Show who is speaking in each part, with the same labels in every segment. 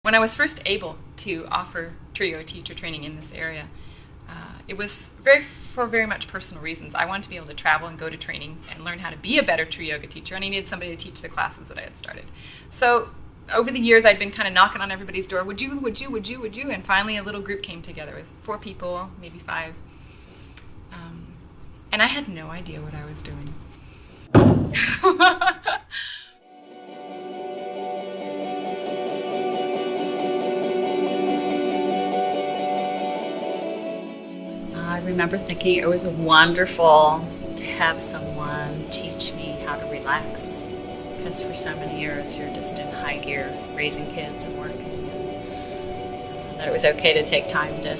Speaker 1: When I was first able to offer TriYoga teacher training in this area, it was for very much personal reasons. I wanted to be able to travel and go to trainings and learn how to be a better TriYoga teacher, and I needed somebody to teach the classes that I had started. So over the years, I'd been kind of knocking on everybody's door, would you? And finally a little group came together. It was 4 people, maybe 5. And I had no idea what I was doing.
Speaker 2: I remember thinking it was wonderful to have someone teach me how to relax, because for so many years you're just in high gear raising kids and working, and that it was okay to take time to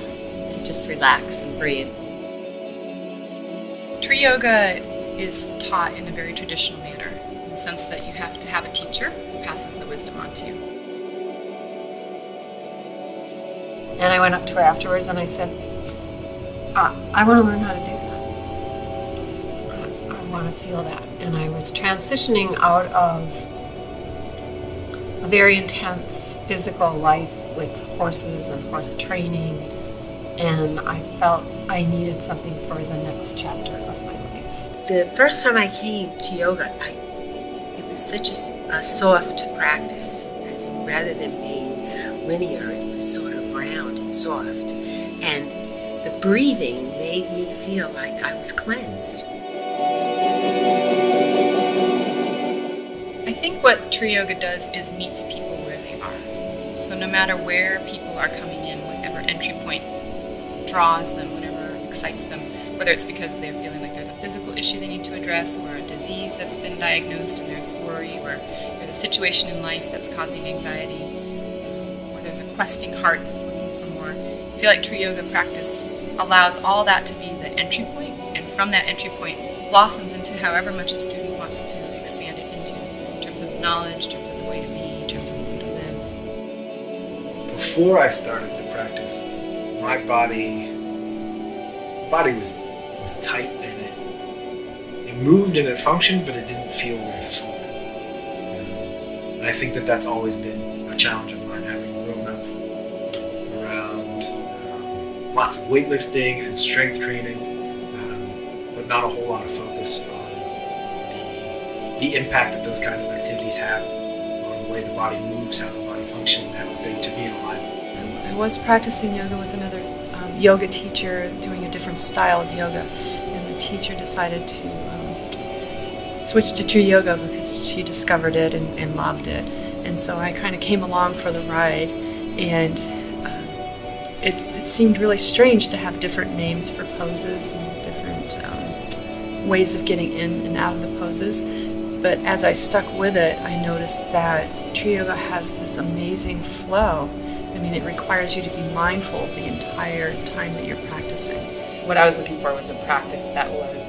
Speaker 2: just relax and breathe.
Speaker 1: TriYoga is taught in a very traditional manner, in the sense that you have to have a teacher who passes the wisdom on to you.
Speaker 3: And I went up to her afterwards and I said, I want to learn how to do that. I want to feel that. And I was transitioning out of a very intense physical life with horses and horse training, and I felt I needed something for the next chapter of my life.
Speaker 4: The first time I came to yoga, it was such a soft practice. Rather than being linear, it was sort of round and soft. And the breathing made me feel like I was cleansed.
Speaker 1: I think what TriYoga does is meets people where they are. So no matter where people are coming in, whatever entry point draws them, whatever excites them, whether it's because they're feeling like there's a physical issue they need to address, or a disease that's been diagnosed and there's worry, or there's a situation in life that's causing anxiety, or there's a questing heart that's looking for more. I feel like TriYoga practice allows all that to be the entry point, and from that entry point blossoms into however much a student wants to expand it into, in terms of knowledge, in terms of the way to be, in terms of the way to live.
Speaker 5: Before I started the practice, my body was tight, and it moved and it functioned, but it didn't feel very full. And I think that's always been a challenge of mine, having grown up around lots of weightlifting and strength training, but not a whole lot of focus on the impact that those kind of activities have on the way the body moves, how the body functions, how to be in alignment.
Speaker 6: I was practicing yoga with another yoga teacher, doing a different style of yoga, and the teacher decided to switch to TriYoga because she discovered it and loved it. And so I kind of came along for the ride, and it seemed really strange to have different names for poses and different ways of getting in and out of the poses. But as I stuck with it, I noticed that TriYoga has this amazing flow. I mean, it requires you to be mindful the entire time that you're practicing.
Speaker 7: What I was looking for was a practice that was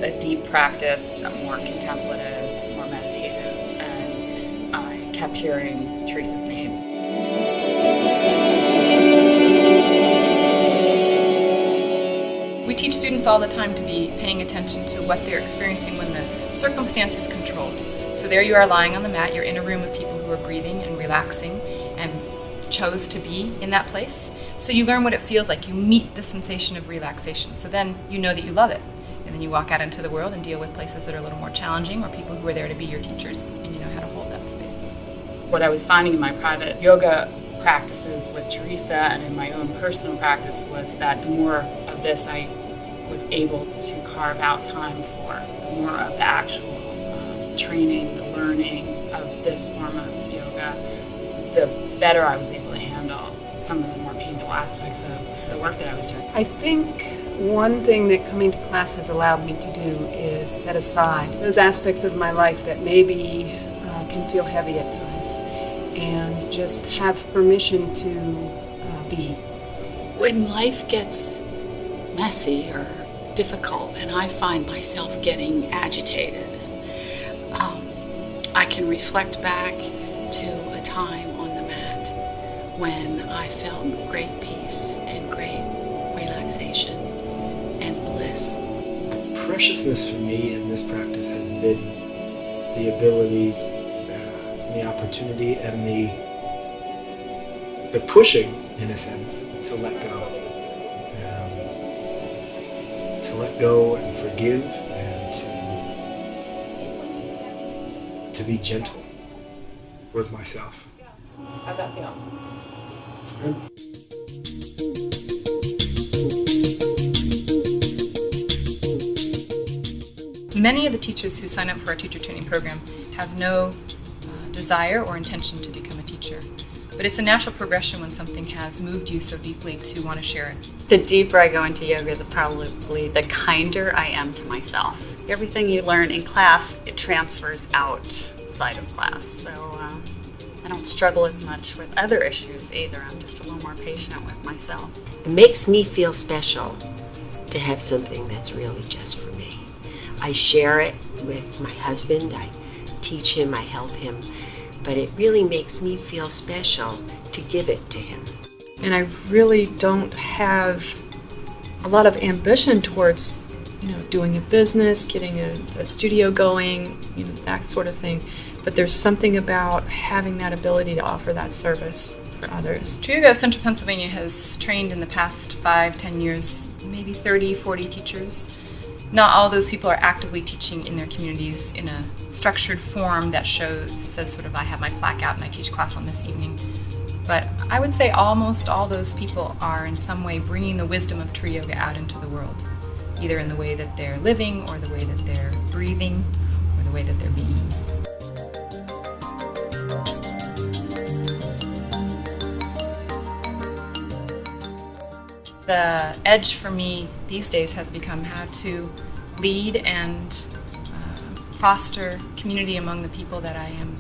Speaker 7: a deep practice, more contemplative, more meditative, and I kept hearing Teresa's name.
Speaker 1: We teach students all the time to be paying attention to what they're experiencing when the circumstance is controlled. So there you are lying on the mat, you're in a room with people who are breathing and relaxing and chose to be in that place. So you learn what it feels like. You meet the sensation of relaxation. So then you know that you love it. And then you walk out into the world and deal with places that are a little more challenging, or people who are there to be your teachers, and you know how to hold that space.
Speaker 7: What I was finding in my private yoga practices with Teresa and in my own personal practice was that the more of this I was able to carve out time for, the more of the actual training, the learning of this form of yoga, the better I was able to handle some of the more painful aspects of the work that I was doing.
Speaker 3: I think one thing that coming to class has allowed me to do is set aside those aspects of my life that maybe can feel heavy at times, and just have permission to be.
Speaker 2: When life gets messy or difficult and I find myself getting agitated, I can reflect back to a time on the mat when I felt great peace and great relaxation and bliss.
Speaker 5: Preciousness for me in this practice has been the ability, the opportunity, and the pushing, in a sense, to let go. To let go and forgive and to be gentle with myself.
Speaker 7: How's that feel?
Speaker 1: Many of the teachers who sign up for our teacher training program have no desire or intention to become a teacher. But it's a natural progression when something has moved you so deeply to want to share it.
Speaker 2: The deeper I go into yoga, the kinder I am to myself. Everything you learn in class, it transfers outside of class. So I don't struggle as much with other issues either. I'm just a little more patient with myself.
Speaker 4: It makes me feel special to have something that's really just for me. I share it with my husband, I teach him, I help him, but it really makes me feel special to give it to him.
Speaker 6: And I really don't have a lot of ambition towards, doing a business, getting a studio going, that sort of thing. But there's something about having that ability to offer that service for others.
Speaker 1: TriYoga of Central Pennsylvania has trained in the past 5-10 years, maybe 30-40 teachers. Not all those people are actively teaching in their communities in a structured form that says sort of, I have my plaque out and I teach class on this evening. But I would say almost all those people are in some way bringing the wisdom of TriYoga out into the world, either in the way that they're living or the way that they're breathing or the way that they're being. The edge for me these days has become how to lead and foster community among the people that I am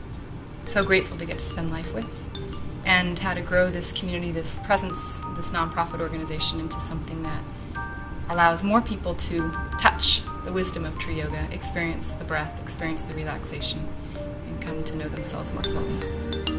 Speaker 1: so grateful to get to spend life with, and how to grow this community, this presence, this nonprofit organization into something that allows more people to touch the wisdom of TriYoga, experience the breath, experience the relaxation, and come to know themselves more fully.